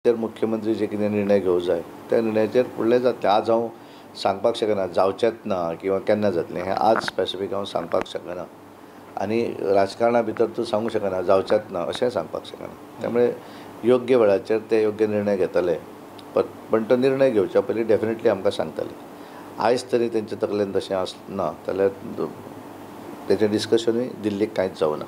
तर मुख्यमंत्री जे कितें निर्णय घेवंक जाय त्या निर्णयाचेर फुडलें जातलें. आज हांव सांगपाक शकना जावचेंच ना किंवा केन्ना जातलें हें आज स्पेसिफीक हांव सांगपाक शकना. आनी राजकारणा भितर तूं सांगूंक शकना जावचेंच ना अशें सांगपाक शकना. त्यामुळे योग्य वेळाचेर ते योग्य निर्णय घेतले. पण तो निर्णय घेवच्या पयलीं डेफिनेटली आमकां सांगतले. आयज तरी तेंचे तकलेन तशें आसना जाल्यार तेचें डिस्कशनूय दिल्लीक कांयच जावना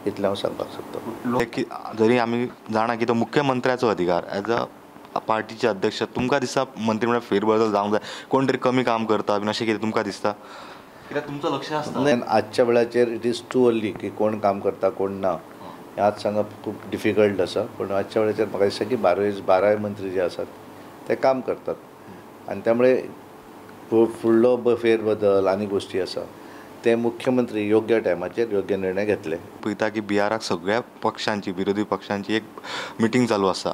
इतलें हांव सांगपाक सोदतां. जरी आमी जाणा की तो मुख्यमंत्र्याचो अधिकार एज अ पार्टीचे अध्यक्ष तुमकां दिसता मंत्रिमंडळ फेरबदल जावंक जाय, कोण तरी कमी काम करता बीन अशें कितें तुमकां दिसता? कित्याक तुमचो लक्ष आसता. आजच्या वेळाचेर इट इज टू अर्ली की कोण काम करता कोण ना हें आज सांगप खूब डिफिकल्ट आसा. पूण आजच्या वेळाचेर म्हाका दिसता की 12 मंत्री जे आसात ते काम करतात. आनी त्यामुळे फुडलो फेरबदल आनी गोश्टी आसा ते मुख्यमंत्री योग्य टायमाचेर योग्य निर्णय घेतले. पळयता की बिहाराक सगळ्या पक्षांची विरोधी पक्षांची एक मिटींग चालू आसा.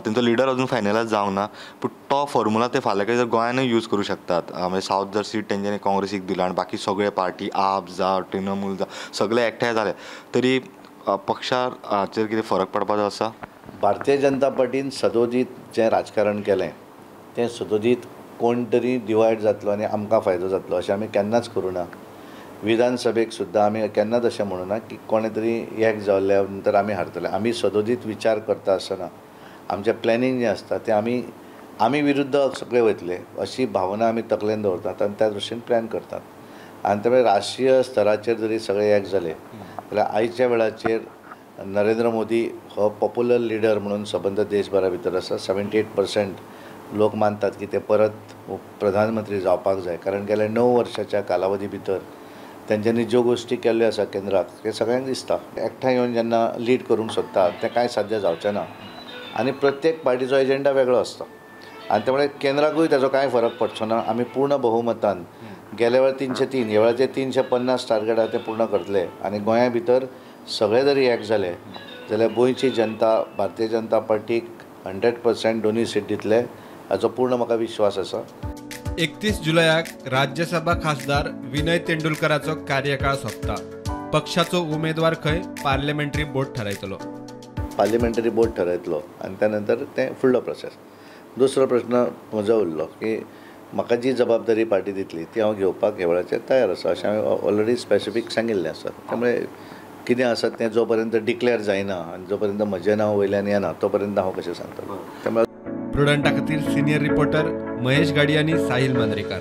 तेंचो लिडर अजून फायनलायज जावंक ना. पूण तो फॉर्मुला ते फाल्यां जर गोंयानूय यूज करूं शकतात. म्हणजे सावथ जर सीट तेंच्यांनी काँग्रेसीक दिला आनी बाकी सगळे पार्टी आप जावं तृणमूल जावं सगळे एकठांय जाले तरी पक्षाचेर कितें फरक पडपाचो आसा? भारतीय जनता पार्टीन सदोदीत जें राजकारण केलें तें सदोदीत कोण तरी डिवायड जातलो आनी आमकां फायदो जातलो अशें आमी केन्नाच करूं ना. विधानसभेक सुद्दां आमी केन्नाच अशें म्हणूं ना की कोणे तरी एक जाल्ल्या नंतर आमी हारतले. आमी सदोदीत विचार करता आसतना आमचें प्लॅनिंग जें आसता तें आमी विरुद्ध सगळे वयतले अशी भावना आमी तकलेन दवरतात आनी त्या दृश्टीन प्लॅन करतात. आनी त्यामुळे राष्ट्रीय स्तराचेर जरी सगळे एक जाले जाल्यार आयच्या वेळाचेर नरेंद्र मोदी हो पॉप्युलर लिडर म्हणून सबंद देशभरा भितर आसा. 78% लोक मानतात की ते परत प्रधानमंत्री जावपाक जाय. कारण गेल्या 9 वर्साच्या कालावधी भितर तेंच्यांनी ज्यो गोश्टी केल्ल्यो आसा केंद्राक ते सगळ्यांक दिसता. एकठांय येवन जेन्ना लीड करूंक सोदता तें कांय साध्य जावचें ना. आनी प्रत्येक पार्टीचो एजेंडा वेगळो आसता आनी त्यामुळे केंद्राकूय ताजो कांय फरक पडचो ना. आमी पूर्ण बहुमतान गेल्या वेळार 303 ह्या वेळाचेर 350 टार्गेट आसा ते पूर्ण करतले. आनी गोंया भितर सगळे जरी एक जाले जाल्यार गोंयची जनता भारतीय जनता पार्टीक 100% दोनूय सीट दितले हाचो पूर्ण म्हाका विश्वास आसा. 31 जुलयाक राज्यसभा खासदार विनय तेंडुलकराचो कार्यकाळ सोंपता. पक्षाचो उमेदवार खंय पार्लिमेंटरी बोर्ड थारायतलो. पार्लिमेंटरी बोर्ड थारायतलो आनी त्या नंतर तें फुडलो प्रोसेस. दुसरो प्रश्न म्हजो उरलो की म्हाका जी जबाबदारी पार्टी दितली ती हांव घेवपाक ह्या वेळाचेर तयार आसा अशें हांवें ऑलरेडी स्पेसिफीक सांगिल्लें आसा. त्यामुळे कितें आसा तें जो पर्यंत डिक्लेअर जायना आनी जो पर्यंत म्हजें नांव वयल्यान येना तो पर्यंत हांव कशें सांगतलो. त्यामुळे प्रुडंटा खातीर सिनियर रिपोर्टर महेश गाडी आनी साहिल मांद्रेकार.